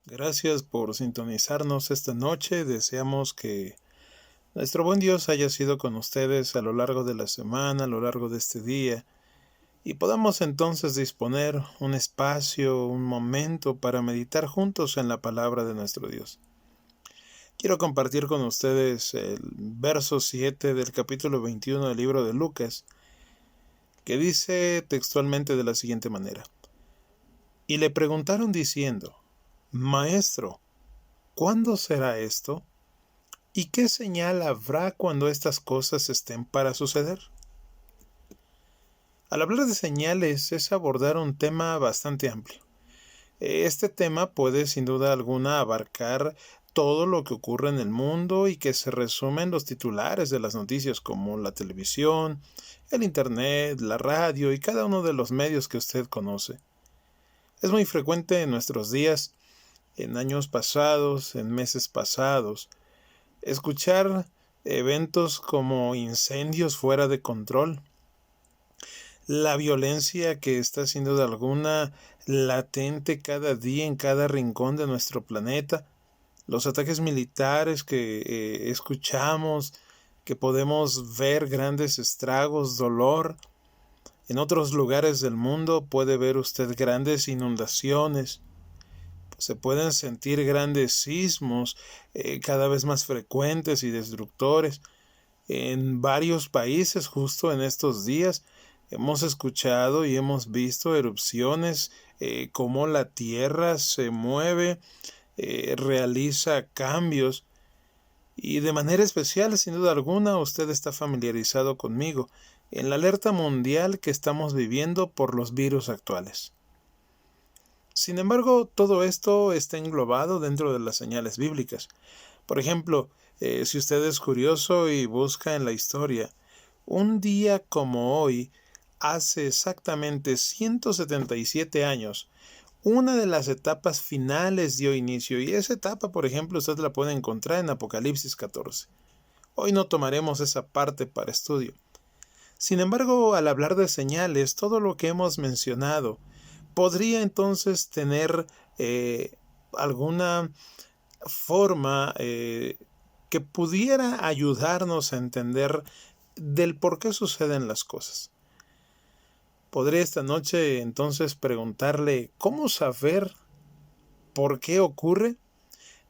Gracias por sintonizarnos esta noche. Deseamos que nuestro buen Dios haya sido con ustedes a lo largo de la semana, a lo largo de este día, y podamos entonces disponer un espacio, un momento para meditar juntos en la palabra de nuestro Dios. Quiero compartir con ustedes el verso 7 del capítulo 21 del libro de Lucas, que dice textualmente de la siguiente manera: Y le preguntaron diciendo: Maestro, ¿cuándo será esto? ¿Y qué señal habrá cuando estas cosas estén para suceder? Al hablar de señales es abordar un tema bastante amplio. Este tema puede sin duda alguna abarcar todo lo que ocurre en el mundo y que se resume en los titulares de las noticias como la televisión, el internet, la radio y cada uno de los medios que usted conoce. Es muy frecuente en nuestros días, en años pasados, en meses pasados, escuchar eventos como incendios fuera de control, la violencia que está sin duda alguna latente cada día en cada rincón de nuestro planeta, los ataques militares que escuchamos, que podemos ver grandes estragos, dolor. En otros lugares del mundo puede ver usted grandes inundaciones, se pueden sentir grandes sismos cada vez más frecuentes y destructores. En varios países justo en estos días hemos escuchado y hemos visto erupciones, cómo la tierra se mueve, realiza cambios. Y de manera especial, sin duda alguna, usted está familiarizado conmigo en la alerta mundial que estamos viviendo por los virus actuales. Sin embargo, todo esto está englobado dentro de las señales bíblicas. Por ejemplo, si usted es curioso y busca en la historia, un día como hoy, hace exactamente 177 años, una de las etapas finales dio inicio, y esa etapa, por ejemplo, usted la puede encontrar en Apocalipsis 14. Hoy no tomaremos esa parte para estudio. Sin embargo, al hablar de señales, todo lo que hemos mencionado podría entonces tener alguna forma que pudiera ayudarnos a entender del por qué suceden las cosas. Podría esta noche entonces preguntarle cómo saber por qué ocurre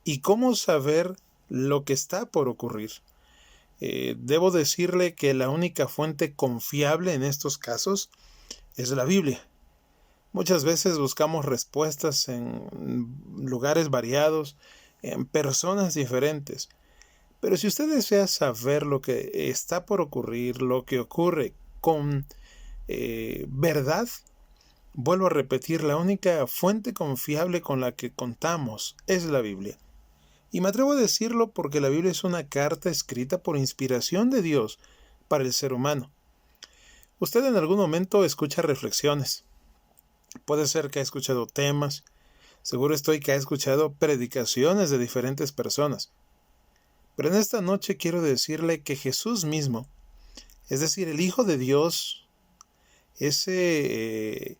y cómo saber lo que está por ocurrir. Debo decirle que la única fuente confiable en estos casos es la Biblia. Muchas veces buscamos respuestas en lugares variados, en personas diferentes. Pero si usted desea saber lo que está por ocurrir, lo que ocurre con verdad, vuelvo a repetir, la única fuente confiable con la que contamos es la Biblia. Y me atrevo a decirlo porque la Biblia es una carta escrita por inspiración de Dios para el ser humano. Usted en algún momento escucha reflexiones. Puede ser que ha escuchado temas. Seguro estoy que ha escuchado predicaciones de diferentes personas. Pero en esta noche quiero decirle que Jesús mismo, es decir, el Hijo de Dios, ese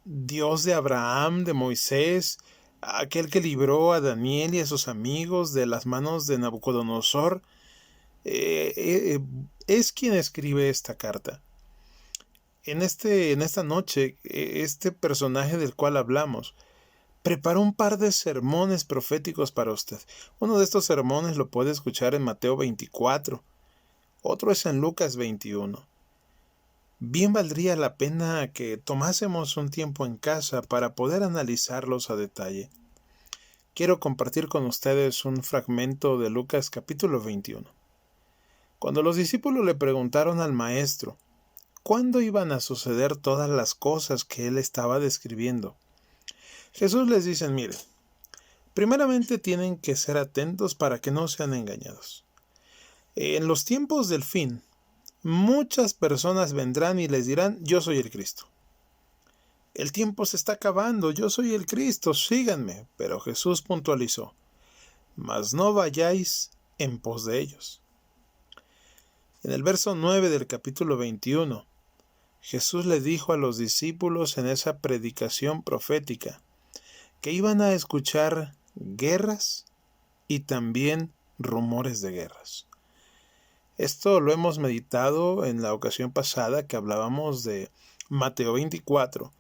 Dios de Abraham, de Moisés, aquel que libró a Daniel y a sus amigos de las manos de Nabucodonosor, es quien escribe esta carta. En esta noche, este personaje del cual hablamos, preparó un par de sermones proféticos para usted. Uno de estos sermones lo puede escuchar en Mateo 24, otro es en Lucas 21. Bien valdría la pena que tomásemos un tiempo en casa para poder analizarlos a detalle. Quiero compartir con ustedes un fragmento de Lucas capítulo 21. Cuando los discípulos le preguntaron al maestro cuándo iban a suceder todas las cosas que él estaba describiendo, Jesús les dice: miren, primeramente tienen que ser atentos para que no sean engañados. En los tiempos del fin, muchas personas vendrán y les dirán: yo soy el Cristo. El tiempo se está acabando, yo soy el Cristo, síganme. Pero Jesús puntualizó: mas no vayáis en pos de ellos. En el verso 9 del capítulo 21, Jesús le dijo a los discípulos en esa predicación profética que iban a escuchar guerras y también rumores de guerras. Esto lo hemos meditado en la ocasión pasada que hablábamos de Mateo 24,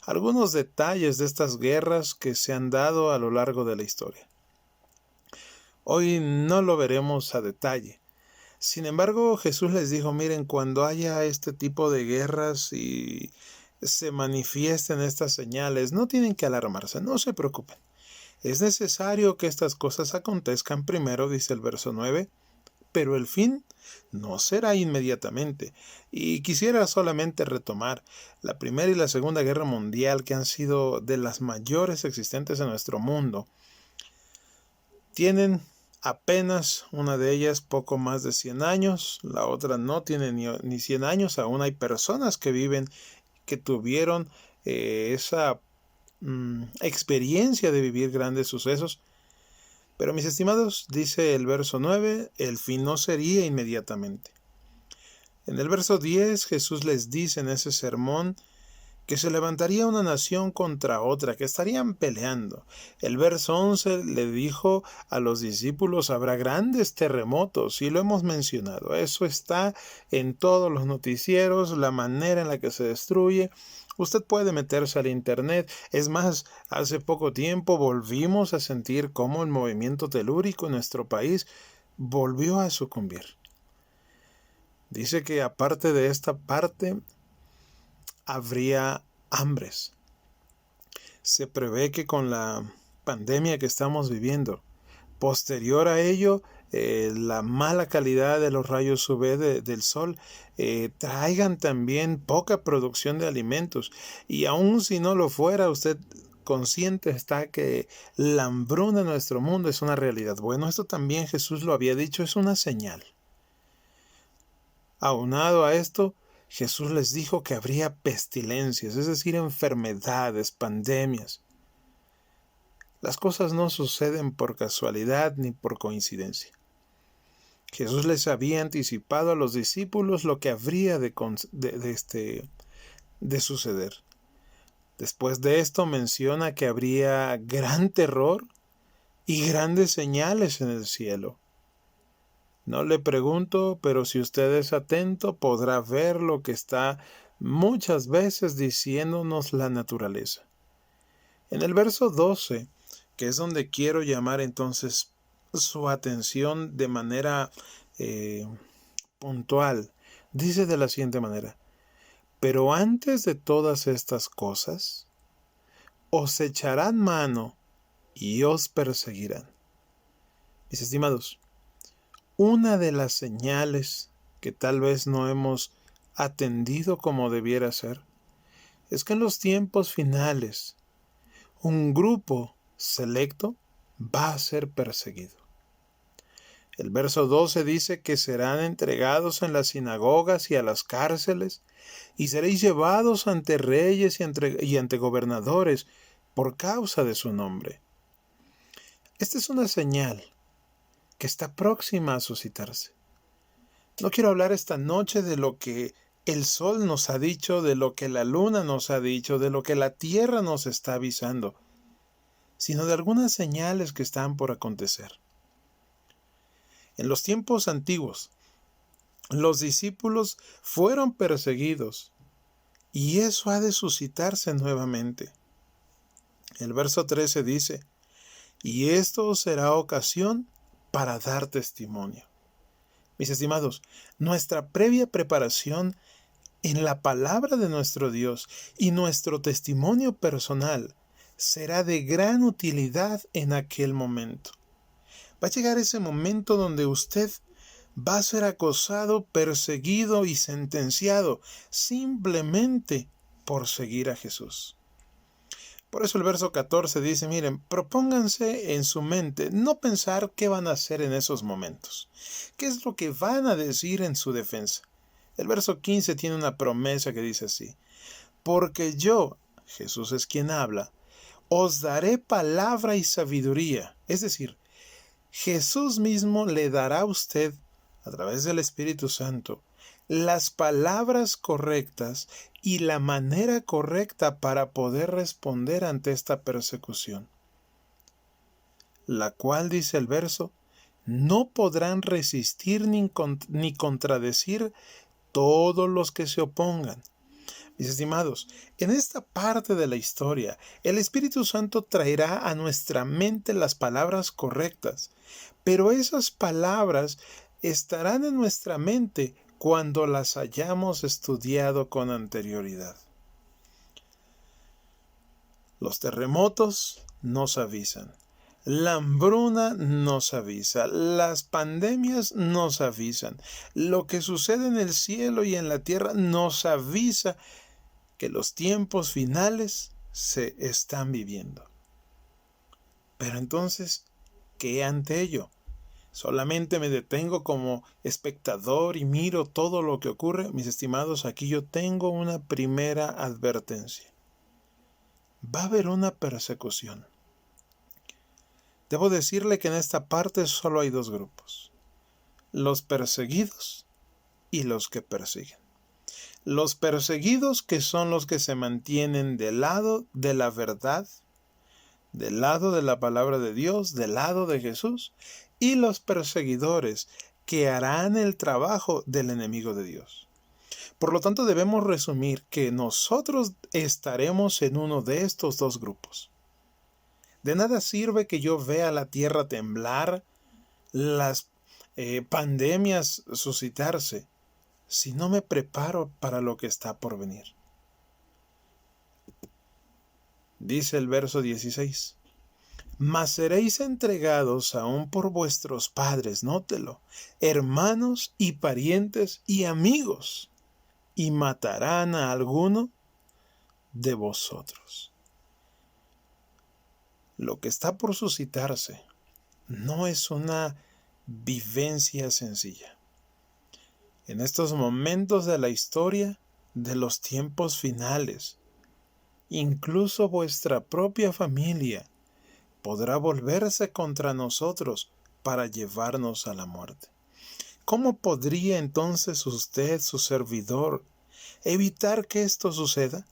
algunos detalles de estas guerras que se han dado a lo largo de la historia. Hoy no lo veremos a detalle. Sin embargo, Jesús les dijo, miren, cuando haya este tipo de guerras y se manifiesten estas señales, no tienen que alarmarse, no se preocupen. Es necesario que estas cosas acontezcan primero, dice el verso 9, pero el fin no será inmediatamente. Y quisiera solamente retomar la Primera y la Segunda Guerra Mundial, que han sido de las mayores existentes en nuestro mundo. Tienen apenas una de ellas poco más de 100 años, la otra no tiene ni 100 años, aún hay personas que viven, que tuvieron esa experiencia de vivir grandes sucesos. Pero mis estimados, dice el verso 9, el fin no sería inmediatamente. En el verso 10 Jesús les dice en ese sermón que se levantaría una nación contra otra, que estarían peleando. El verso 11 le dijo a los discípulos, habrá grandes terremotos, y lo hemos mencionado. Eso está en todos los noticieros, la manera en la que se destruye. Usted puede meterse al internet. Es más, hace poco tiempo volvimos a sentir cómo el movimiento telúrico en nuestro país volvió a sucumbir. Dice que aparte de esta parte, habría hambres. Se prevé que con la pandemia que estamos viviendo, posterior a ello, la mala calidad de los rayos UV del sol traigan también poca producción de alimentos. Y aun si no lo fuera, usted consciente está que la hambruna en nuestro mundo es una realidad. Bueno, esto también Jesús lo había dicho, es una señal. Aunado a esto, Jesús les dijo que habría pestilencias, es decir, enfermedades, pandemias. Las cosas no suceden por casualidad ni por coincidencia. Jesús les había anticipado a los discípulos lo que habría de suceder. Después de esto menciona que habría gran terror y grandes señales en el cielo. No le pregunto, pero si usted es atento podrá ver lo que está muchas veces diciéndonos la naturaleza. En el verso 12, que es donde quiero llamar entonces su atención de manera puntual, dice de la siguiente manera, pero antes de todas estas cosas, os echarán mano y os perseguirán. Mis estimados, una de las señales que tal vez no hemos atendido como debiera ser, es que en los tiempos finales, un grupo selecto va a ser perseguido. El verso 12 dice que serán entregados en las sinagogas y a las cárceles, y seréis llevados ante reyes y ante gobernadores por causa de su nombre. Esta es una señal que está próxima a suscitarse. No quiero hablar esta noche de lo que el sol nos ha dicho, de lo que la luna nos ha dicho, de lo que la tierra nos está avisando, sino de algunas señales que están por acontecer. En los tiempos antiguos, los discípulos fueron perseguidos y eso ha de suscitarse nuevamente. El verso 13 dice, y esto será ocasión para dar testimonio. Mis estimados, nuestra previa preparación en la palabra de nuestro Dios y nuestro testimonio personal será de gran utilidad en aquel momento. Va a llegar ese momento donde usted va a ser acosado, perseguido y sentenciado simplemente por seguir a Jesús. Por eso el verso 14 dice, miren, propónganse en su mente no pensar qué van a hacer en esos momentos. ¿Qué es lo que van a decir en su defensa? El verso 15 tiene una promesa que dice así, porque yo, Jesús es quien habla, os daré palabra y sabiduría. Es decir, Jesús mismo le dará a usted, a través del Espíritu Santo, las palabras correctas y la manera correcta para poder responder ante esta persecución, la cual, dice el verso, no podrán resistir ni contradecir todos los que se opongan. Mis estimados, en esta parte de la historia, el Espíritu Santo traerá a nuestra mente las palabras correctas, pero esas palabras estarán en nuestra mente cuando las hayamos estudiado con anterioridad. Los terremotos nos avisan. La hambruna nos avisa, las pandemias nos avisan, lo que sucede en el cielo y en la tierra nos avisa que los tiempos finales se están viviendo. Pero entonces, ¿qué ante ello? ¿Solamente me detengo como espectador y miro todo lo que ocurre? Mis estimados, aquí yo tengo una primera advertencia. Va a haber una persecución. Debo decirle que en esta parte solo hay dos grupos: los perseguidos y los que persiguen. Los perseguidos, que son los que se mantienen del lado de la verdad, del lado de la palabra de Dios, del lado de Jesús, y los perseguidores, que harán el trabajo del enemigo de Dios. Por lo tanto, debemos resumir que nosotros estaremos en uno de estos dos grupos. De nada sirve que yo vea la tierra temblar, las pandemias suscitarse, si no me preparo para lo que está por venir. Dice el verso 16. Mas seréis entregados aún por vuestros padres, nótelo, hermanos y parientes y amigos, y matarán a alguno de vosotros. Lo que está por suscitarse no es una vivencia sencilla. En estos momentos de la historia, de los tiempos finales, incluso vuestra propia familia podrá volverse contra nosotros para llevarnos a la muerte. ¿Cómo podría entonces usted, su servidor, evitar que esto suceda?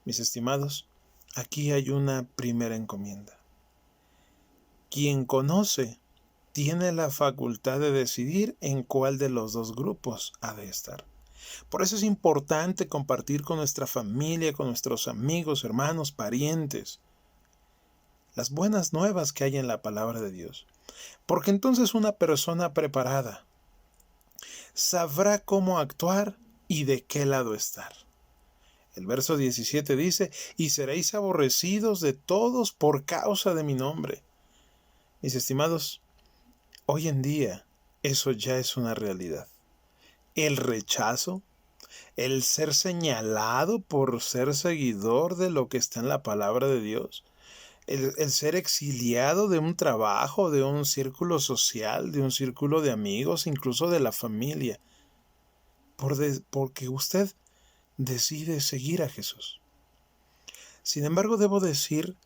Mis estimados, aquí hay una primera encomienda. Quien conoce tiene la facultad de decidir en cuál de los dos grupos ha de estar. Por eso es importante compartir con nuestra familia, con nuestros amigos, hermanos, parientes, las buenas nuevas que hay en la palabra de Dios. Porque entonces una persona preparada sabrá cómo actuar y de qué lado estar. El verso 17 dice, y seréis aborrecidos de todos por causa de mi nombre. Mis estimados, hoy en día eso ya es una realidad. El rechazo, el ser señalado por ser seguidor de lo que está en la palabra de Dios, el ser exiliado de un trabajo, de un círculo social, de un círculo de amigos, incluso de la familia, porque usted decide seguir a Jesús. Sin embargo, debo decir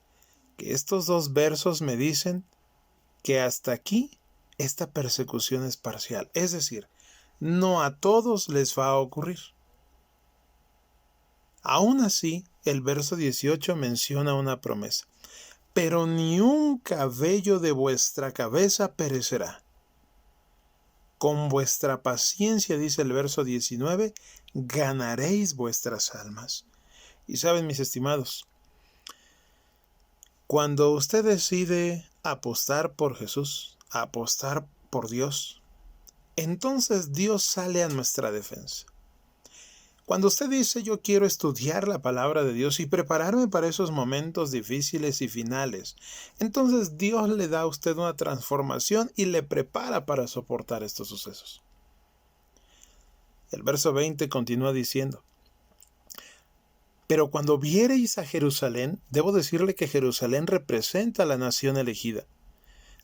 que estos dos versos me dicen que hasta aquí esta persecución es parcial, es decir, no a todos les va a ocurrir. Aún así, el verso 18 menciona una promesa. Pero ni un cabello de vuestra cabeza perecerá. Con vuestra paciencia, dice el verso 19, ganaréis vuestras almas. Y saben, mis estimados, cuando usted decide apostar por Jesús, apostar por Dios, entonces Dios sale a nuestra defensa. Cuando usted dice yo quiero estudiar la palabra de Dios y prepararme para esos momentos difíciles y finales, entonces Dios le da a usted una transformación y le prepara para soportar estos sucesos. El verso 20 continúa diciendo, pero cuando viereis a Jerusalén, debo decirle que Jerusalén representa a la nación elegida,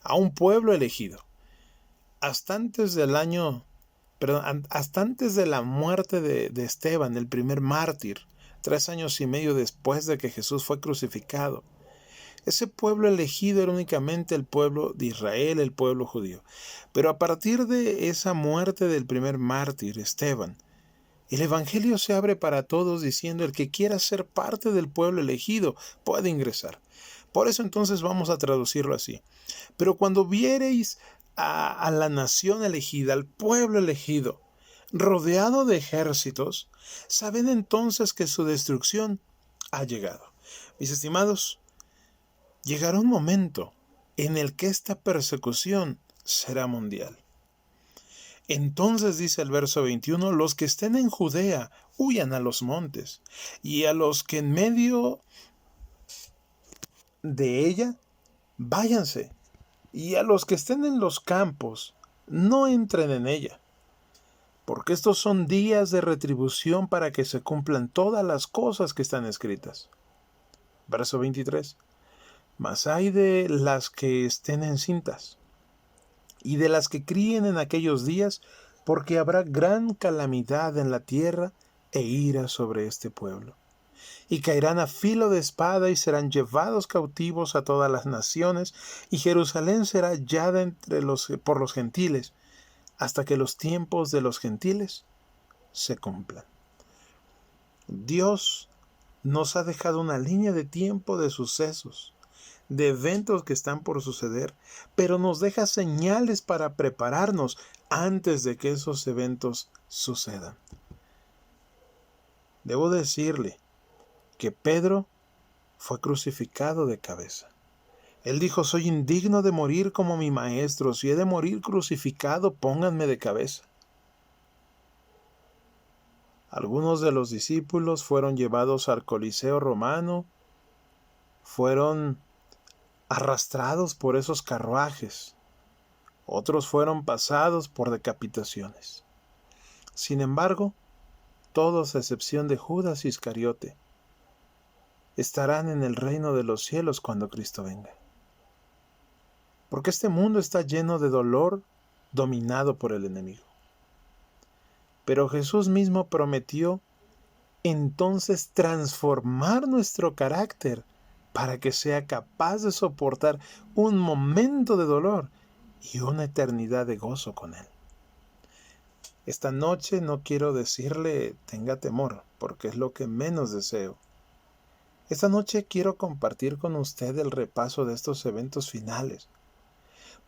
a un pueblo elegido. Hasta antes de la muerte de Esteban, el primer mártir, 3 años y medio después de que Jesús fue crucificado, ese pueblo elegido era únicamente el pueblo de Israel, el pueblo judío. Pero a partir de esa muerte del primer mártir, Esteban, El Evangelio se abre para todos diciendo el que quiera ser parte del pueblo elegido puede ingresar. Por eso entonces vamos a traducirlo así. Pero cuando viereis a la nación elegida, al pueblo elegido, rodeado de ejércitos, sabed entonces que su destrucción ha llegado. Mis estimados, llegará un momento en el que esta persecución será mundial. Entonces dice el verso 21, los que estén en Judea huyan a los montes, y a los que en medio de ella váyanse, y a los que estén en los campos no entren en ella, porque estos son días de retribución para que se cumplan todas las cosas que están escritas. Verso 23. Mas hay de las que estén encintas, y de las que críen en aquellos días, porque habrá gran calamidad en la tierra e ira sobre este pueblo. Y caerán a filo de espada y serán llevados cautivos a todas las naciones, y Jerusalén será hallada por los gentiles, hasta que los tiempos de los gentiles se cumplan. Dios nos ha dejado una línea de tiempo de sucesos, de eventos que están por suceder, pero nos deja señales para prepararnos antes de que esos eventos sucedan. Debo decirle que Pedro fue crucificado de cabeza. Él dijo, soy indigno de morir como mi maestro, si he de morir crucificado, pónganme de cabeza. Algunos de los discípulos fueron llevados al Coliseo romano, fueron arrastrados por esos carruajes, otros fueron pasados por decapitaciones. Sin embargo, todos a excepción de Judas Iscariote, estarán en el reino de los cielos cuando Cristo venga. Porque este mundo está lleno de dolor, dominado por el enemigo. Pero Jesús mismo prometió entonces transformar nuestro carácter para que sea capaz de soportar un momento de dolor y una eternidad de gozo con Él. Esta noche no quiero decirle tenga temor, porque es lo que menos deseo. Esta noche quiero compartir con usted el repaso de estos eventos finales,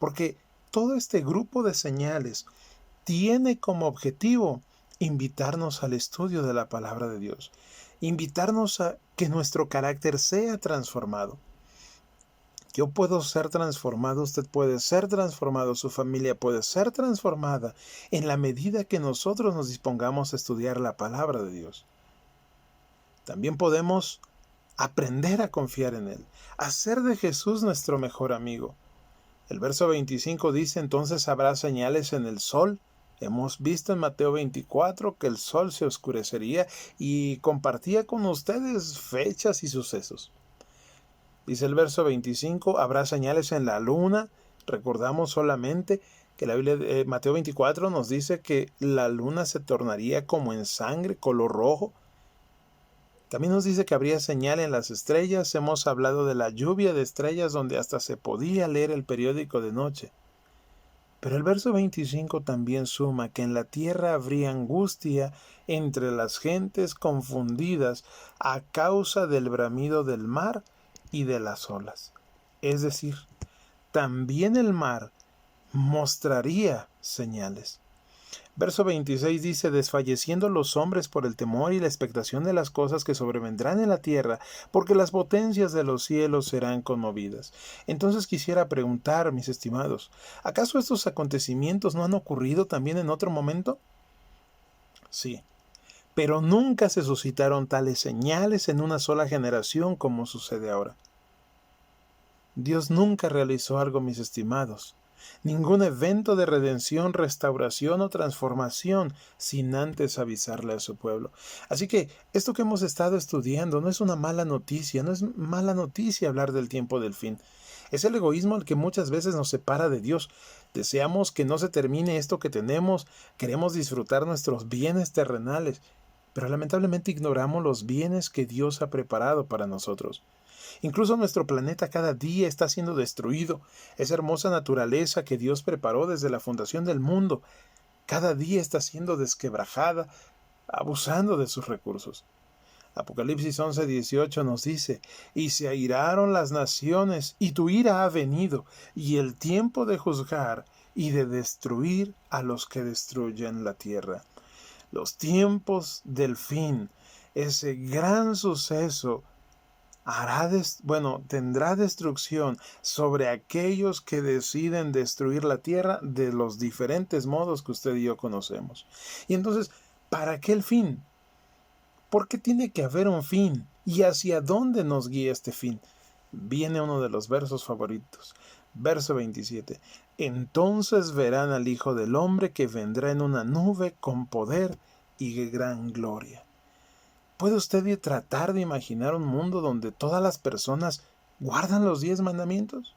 porque todo este grupo de señales tiene como objetivo invitarnos al estudio de la palabra de Dios, invitarnos a que nuestro carácter sea transformado. Yo puedo ser transformado, usted puede ser transformado, su familia puede ser transformada en la medida que nosotros nos dispongamos a estudiar la palabra de Dios. También podemos aprender a confiar en Él, hacer de Jesús nuestro mejor amigo. El verso 25 dice, entonces habrá señales en el sol. Hemos visto en Mateo 24 que el sol se oscurecería y compartía con ustedes fechas y sucesos. Dice el verso 25, habrá señales en la luna. Recordamos solamente que la Biblia de Mateo 24 nos dice que la luna se tornaría como en sangre, color rojo. También nos dice que habría señal en las estrellas. Hemos hablado de la lluvia de estrellas donde hasta se podía leer el periódico de noche. Pero el verso 25 también suma que en la tierra habría angustia entre las gentes confundidas a causa del bramido del mar y de las olas. Es decir, también el mar mostraría señales. Verso 26 dice, desfalleciendo los hombres por el temor y la expectación de las cosas que sobrevendrán en la tierra, porque las potencias de los cielos serán conmovidas. Entonces quisiera preguntar, mis estimados, ¿acaso estos acontecimientos no han ocurrido también en otro momento? Sí, pero nunca se suscitaron tales señales en una sola generación como sucede ahora. Dios nunca realizó algo, mis estimados, ningún evento de redención, restauración o transformación sin antes avisarle a su pueblo. Así que esto que hemos estado estudiando no es una mala noticia, no es mala noticia hablar del tiempo del fin. Es el egoísmo el que muchas veces nos separa de Dios. Deseamos que no se termine esto que tenemos, queremos disfrutar nuestros bienes terrenales, pero lamentablemente ignoramos los bienes que Dios ha preparado para nosotros. Incluso nuestro planeta cada día está siendo destruido. Esa hermosa naturaleza que Dios preparó desde la fundación del mundo, cada día está siendo desquebrajada abusando de sus recursos. Apocalipsis 11:18 nos dice, y se airaron las naciones, y tu ira ha venido, y el tiempo de juzgar y de destruir a los que destruyen la tierra. Los tiempos del fin, ese gran suceso, tendrá destrucción sobre aquellos que deciden destruir la tierra de los diferentes modos que usted y yo conocemos. Y entonces, ¿para qué el fin? ¿Por qué tiene que haber un fin? ¿Y hacia dónde nos guía este fin? Viene uno de los versos favoritos. Verso 27. Entonces verán al Hijo del Hombre que vendrá en una nube con poder y gran gloria. ¿Puede usted tratar de imaginar un mundo donde todas las personas guardan los 10 mandamientos?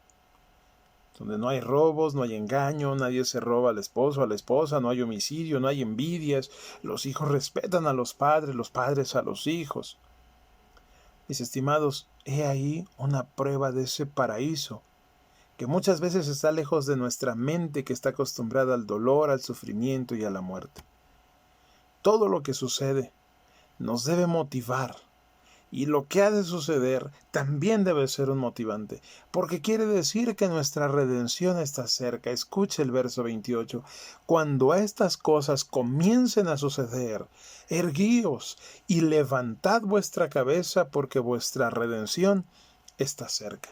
Donde no hay robos, no hay engaño, nadie se roba al esposo, a la esposa, no hay homicidio, no hay envidias, los hijos respetan a los padres a los hijos. Mis estimados, he ahí una prueba de ese paraíso, que muchas veces está lejos de nuestra mente que está acostumbrada al dolor, al sufrimiento y a la muerte. Todo lo que sucede nos debe motivar. Y lo que ha de suceder también debe ser un motivante, porque quiere decir que nuestra redención está cerca. Escuche el verso 28. Cuando estas cosas comiencen a suceder, erguíos y levantad vuestra cabeza, porque vuestra redención está cerca.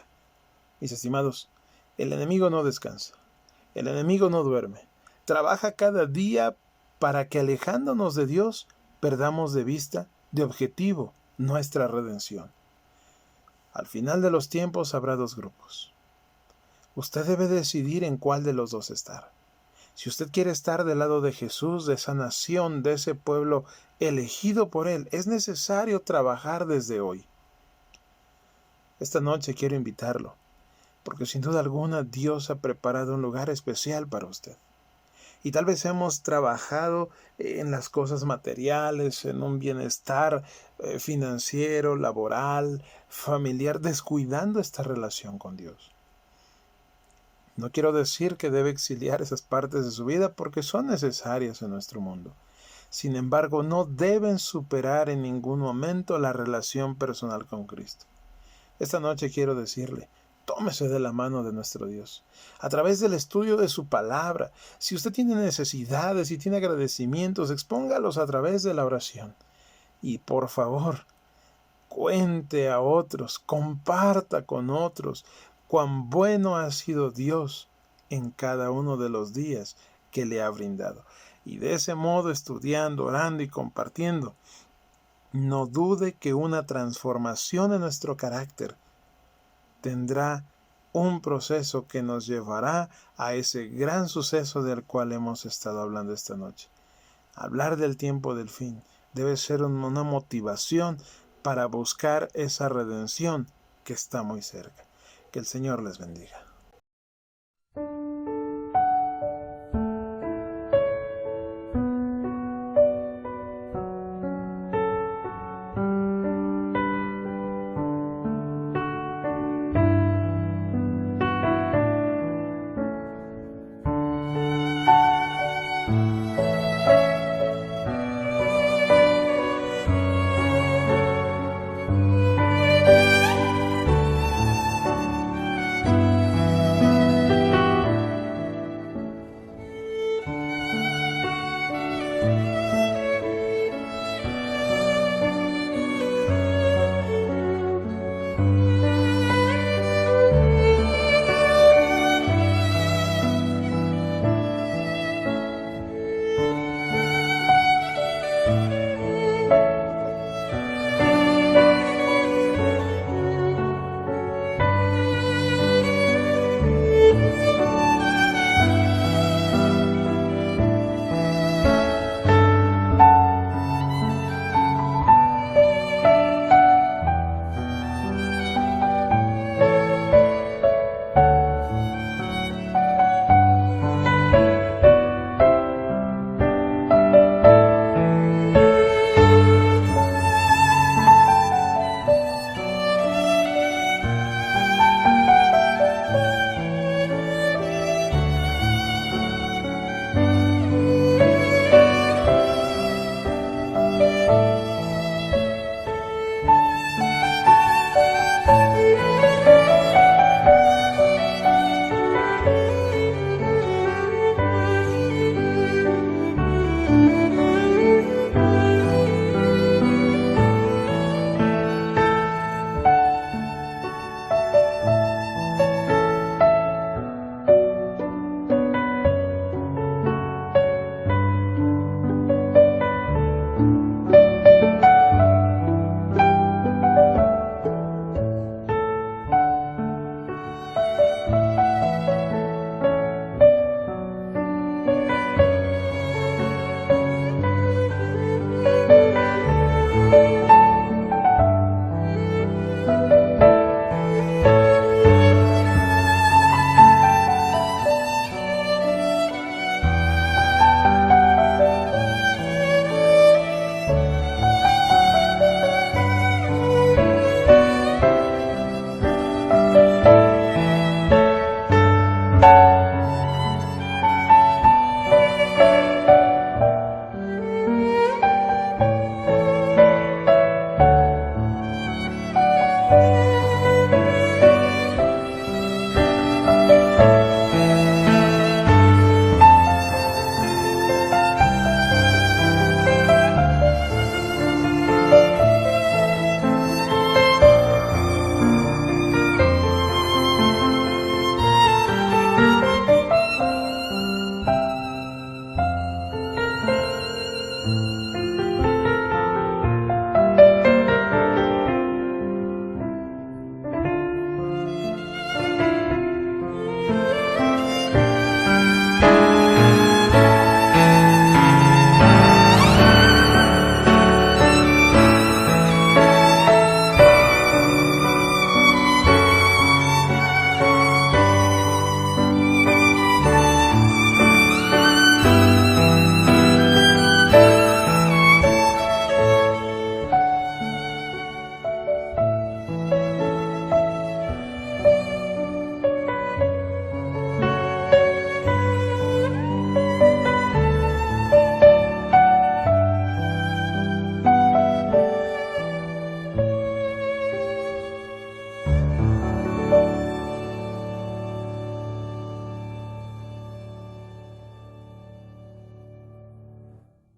Mis estimados, el enemigo no descansa, el enemigo no duerme, trabaja cada día para que alejándonos de Dios, perdamos de vista, de objetivo, nuestra redención. Al final de los tiempos habrá dos grupos. Usted debe decidir en cuál de los dos estar. Si usted quiere estar del lado de Jesús, de esa nación, de ese pueblo elegido por Él, es necesario trabajar desde hoy. Esta noche quiero invitarlo, porque sin duda alguna Dios ha preparado un lugar especial para usted. Y tal vez hemos trabajado en las cosas materiales, en un bienestar financiero, laboral, familiar, descuidando esta relación con Dios. No quiero decir que debe exiliar esas partes de su vida porque son necesarias en nuestro mundo. Sin embargo, no deben superar en ningún momento la relación personal con Cristo. Esta noche quiero decirle, tómese de la mano de nuestro Dios, a través del estudio de su palabra. Si usted tiene necesidades y tiene agradecimientos, expóngalos a través de la oración. Y por favor, cuente a otros, comparta con otros cuán bueno ha sido Dios en cada uno de los días que le ha brindado. Y de ese modo, estudiando, orando y compartiendo, no dude que una transformación en nuestro carácter tendrá un proceso que nos llevará a ese gran suceso del cual hemos estado hablando esta noche. Hablar del tiempo del fin debe ser una motivación para buscar esa redención que está muy cerca. Que el Señor les bendiga.